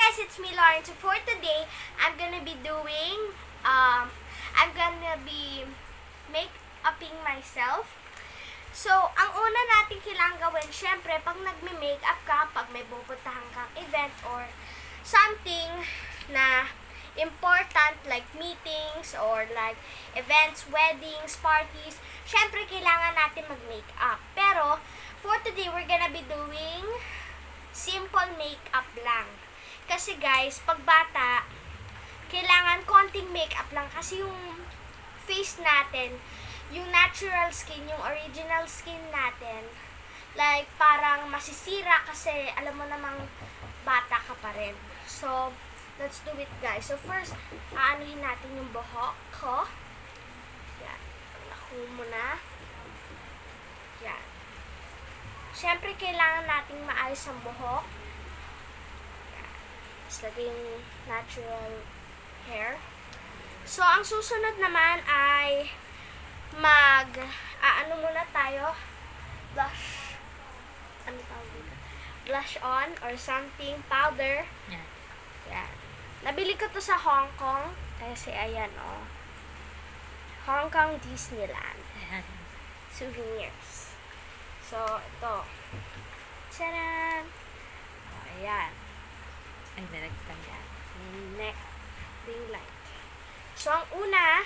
guys, it's me, Lauren. So for today, I'm gonna be doing, I'm gonna be make-upping myself. So, ang una natin kailangan gawin, syempre, pag nagme-makeup ka, pag may pupuntahan kang event or something na important like meetings or like events, weddings, parties, syempre, kailangan natin mag-makeup. Pero, for today, we're gonna be doing simple makeup lang. Kasi guys, pag bata, kailangan konting makeup lang kasi yung face natin, yung natural skin, yung original skin natin, like parang masisira kasi alam mo namang bata ka pa rin. So, let's do it guys. So first, aanuhin natin yung buhok ko. Yan. Naku muna. Yan. Siyempre, kailangan nating maayos ang buhok. Yan. Tapos lagay yung natural hair. So, ang susunod naman ay ano muna tayo? Blush. Ano tawag dito? Blush on or something. Powder. Yan. Yan. Nabili ko to sa Hong Kong. Kasi ayan, oh. Hong Kong Disneyland. Ayan. Souvenirs. So, ito. Tcharan! Oh, ayan. Ay, nalagpan yan. Neck. Ring light. So, ang una,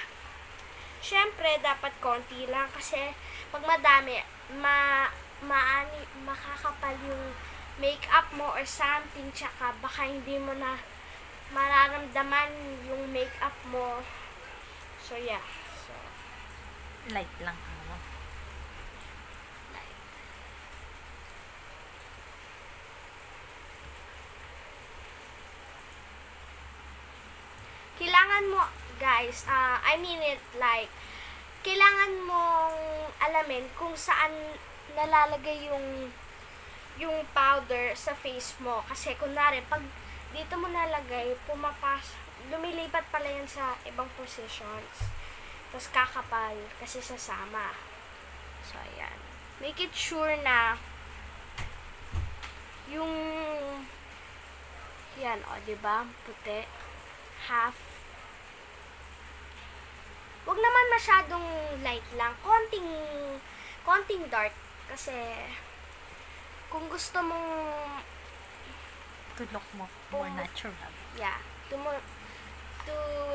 syempre, dapat konti lang kasi pag madami, makakapal yung makeup mo or something, tsaka baka hindi mo na mararamdaman yung makeup mo. So, yeah. So, Light lang ako. light. Kailangan mo, guys, I mean it like, kailangan mong alamin kung saan nalalagay yung powder sa face mo. Kasi kunwari, pag dito mo nalagay, lumilipat pala yan sa ibang positions. Tapos kakapal kasi sasama. So, ayan. Make it sure na yung yan, o, diba? Puti. Half. Wag naman masyadong light lang. Konting dark. Kasi, kung gusto mong, To look more natural. yeah, to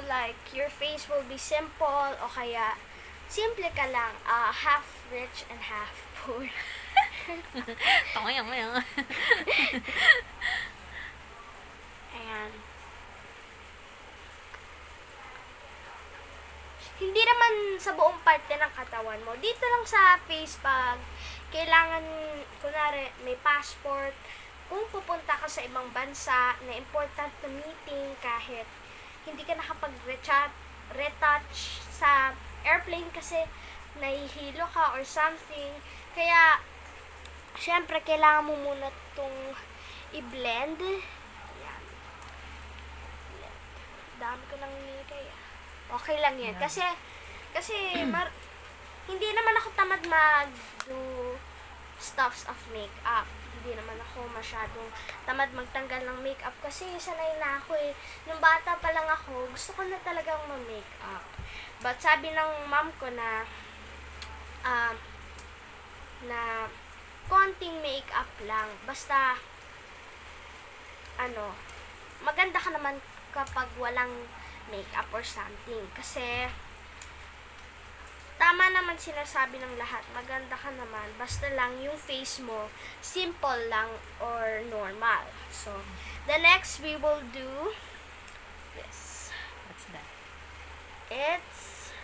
like, your face will be simple, o kaya, simple ka lang, half rich and half poor. Tama mo yan. Ayan. Hindi naman sa buong parte ng katawan mo. Dito lang sa face pag kailangan, kunwari, may passport, kung pupunta ka sa ibang bansa na important na meeting kahit hindi ka nakapag-retouch sa airplane kasi nahihilo ka or something. Kaya, syempre, kailangan mo muna itong i-blend. Ayan. Blend. Dami ko nang nilagay. Okay lang yan. Kasi hindi naman ako tamad mag-do stuffs of makeup. Hindi naman ako masyadong tamad magtanggal ng makeup kasi sanay na ako eh. Nung bata pa lang ako, gusto ko na talagang ma-makeup. But sabi ng mom ko na konting makeup lang. Basta, maganda ka naman kapag walang makeup or something. Kasi, tama naman sinasabi ng lahat. Maganda ka naman. Basta lang yung face mo, simple lang or normal. So, the next we will do this. What's that? It's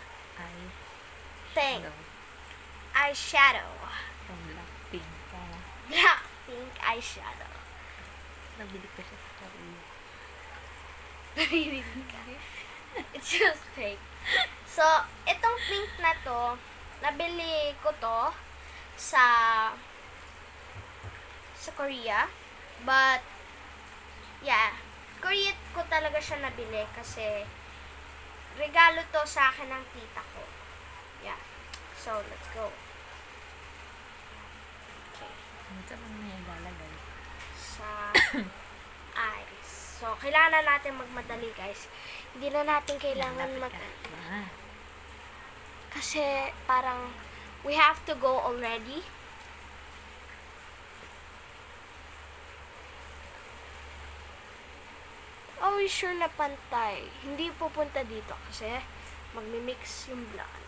Hello. eyeshadow. From Blackpink. Blackpink eyeshadow. Nabili ko siya sa Korea. Narinig ka. It's just fake. So, itong pink na to, nabili ko to sa Korea. But, yeah, Korea ko talaga siya nabili kasi regalo to sa akin ng tita ko. Yeah. So, let's go. Okay. Ano sa mga ilalagay? Sa eyes. So, So, kailangan natin magmadali, guys. Hindi na natin kailangan kasi parang we have to go already. Are we sure na pantay? Hindi pupunta dito kasi magmi-mix yung blonde.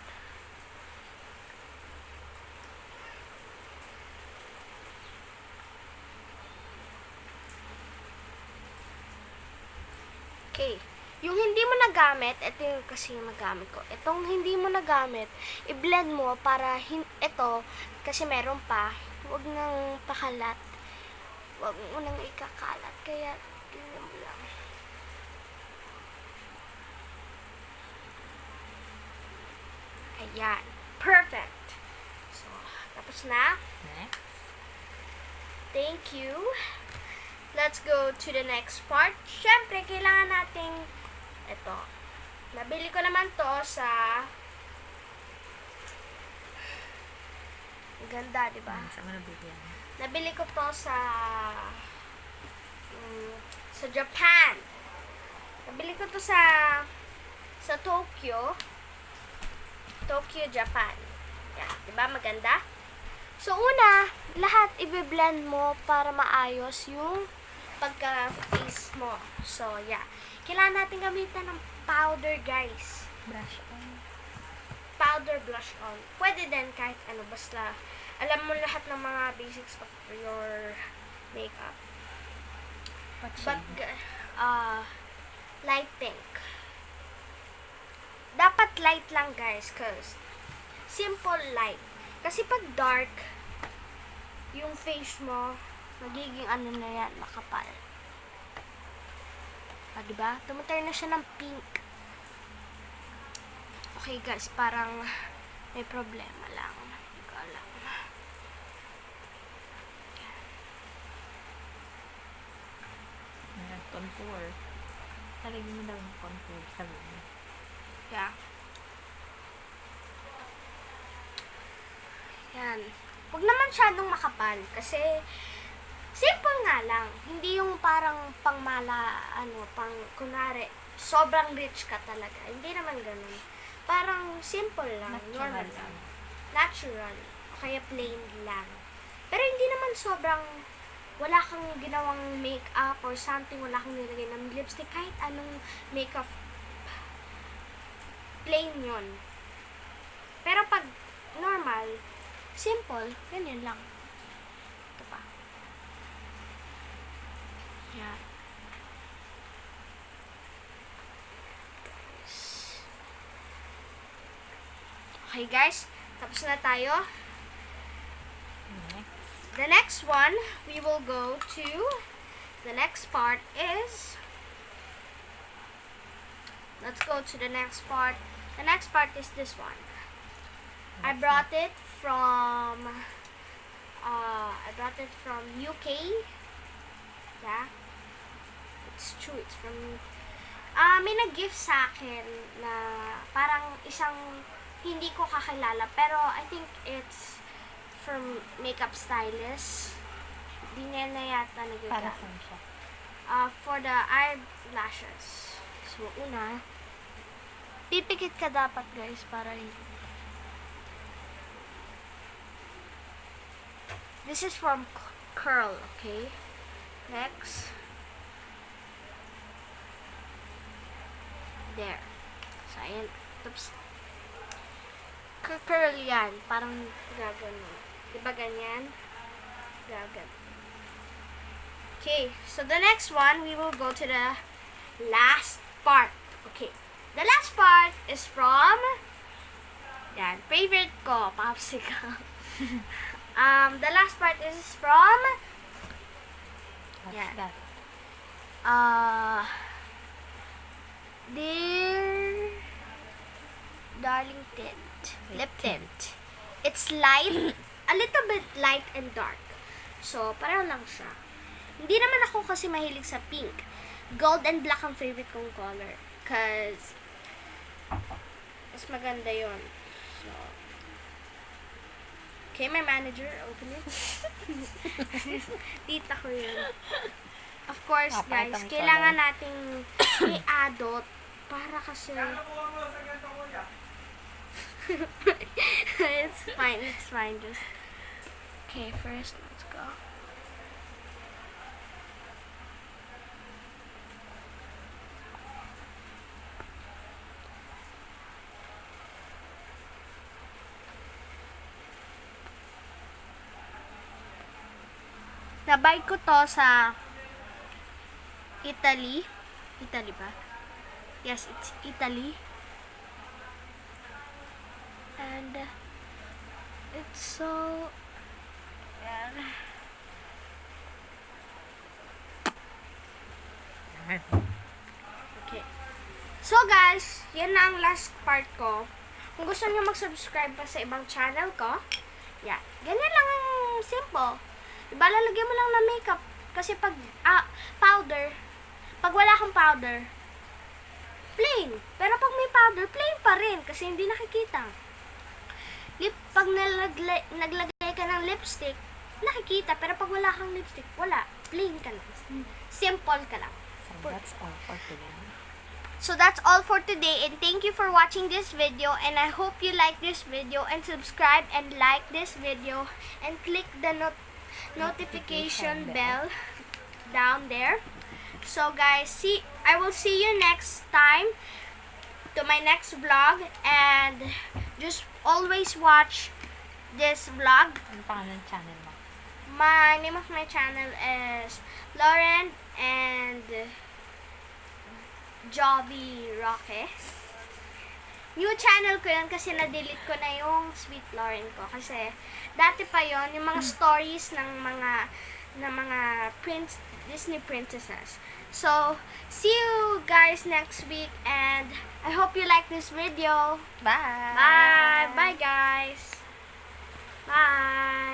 Okay. Yung hindi mo nagamit, ito yung kasi yung nagamit ko. Itong hindi mo nagamit, i-blend mo para ito, kasi meron pa, huwag nang pakalat. Huwag mo nang ikakalat. Kaya, ganyan mo lang. Ayan. Perfect. So, tapos na. Next. Thank you. Let's go to the next part. Siyempre, kailangan nating ito. Nabili ko naman to sa ganda, di ba? Saan mo nabili yan? Nabili ko to sa Japan. Nabili ko to sa Tokyo. Tokyo, Japan. Yan, di ba? Maganda. So, una, lahat i-blend mo para maayos yung pagka-face mo. So, yeah. Kailangan natin gamitan ng powder, guys. Brush on. Powder blush on. Pwede din kahit ano, basta alam mo lahat ng mga basics of your makeup. What But, shade? light pink. Dapat light lang, guys, cause simple light. Kasi pag dark, yung face mo, magiging ano na yan, makapal. Diba? Tumatay na siya ng pink. Okay, guys, parang may problema lang. Hindi ko alam. Contour. Talagyan mo daw ng contour sa loob. Yeah. Yan. Huwag naman masyadong makapal. Kasi, simple nga lang. Hindi yung parang kunwari, sobrang rich ka talaga. Hindi naman ganun. Parang simple lang. Normal lang. Natural. O kaya plain lang. Pero hindi naman sobrang wala kang ginawang makeup or something, wala kang nilagay ng lipstick, kahit anong makeup, plain yun. Pero pag normal, simple, ganyan lang. Ito pa. Yan. Okay, guys. Tapos na tayo. Next. The next one, we will go to, the next part is, let's go to the next part. The next part is this one. I brought it from UK. Yeah. It's true, it's from, may nag-gift sa akin na parang isang hindi ko kakilala, pero I think it's from makeup stylist. Di niya na yata nag-gift. Para saan siya? For the eyelashes. So, una, pipikit ka dapat, guys, para hindi. This is from Curl, okay? Next. There. So, ayan. Tapos, curl yan. Parang gaganon. Diba ganyan? Gagan. Okay. So, the next one, we will go to the last part. Okay. The last part is from, yan, favorite ko, popsicle. The last part is from, What's yan. that? Dear Darling Tint. Lip tint. It's light, a little bit light and dark. So, pareho lang siya. Hindi naman ako kasi mahilig sa pink. Gold and black ang favorite kong color. Cause, mas maganda yon. So, okay, my manager, open it. Tita ko yun. of course, Pakita guys, mo yung kailangan nating i-adult para kasi it's fine. Just okay, first let's go. Nabay ko to sa Italy. Italy ba? Yes, it's Italy. And it's so... Ayan. Okay. So guys, yan na ang last part ko. Kung gusto niyo mag-subscribe pa sa ibang channel ko, yan. Ganyan lang ang simple. Diba, lalagyan mo lang ng makeup. Kasi pag, powder, pag wala kang powder, plain. Pero pag may powder, plain pa rin. Kasi hindi nakikita. Pag naglagay ka ng lipstick, nakikita. Pero pag wala kang lipstick, wala. Plain ka lang. Simple ka lang. So that's all for today. So that's all for today, and thank you for watching this video, and I hope you like this video and subscribe and like this video and click the notification bell down there. So guys, I will see you next time to my next vlog, and just always watch this vlog. Ano pangalan ng channel mo? My name of my channel is Lauren and Jobby Roque. New channel ko yun kasi na-delete ko na yung Sweet Lauren ko. Kasi dati pa yon yung mga stories ng mga Disney princesses. So, see you guys next week, and I hope you like this video. Bye! Bye! Bye guys! Bye!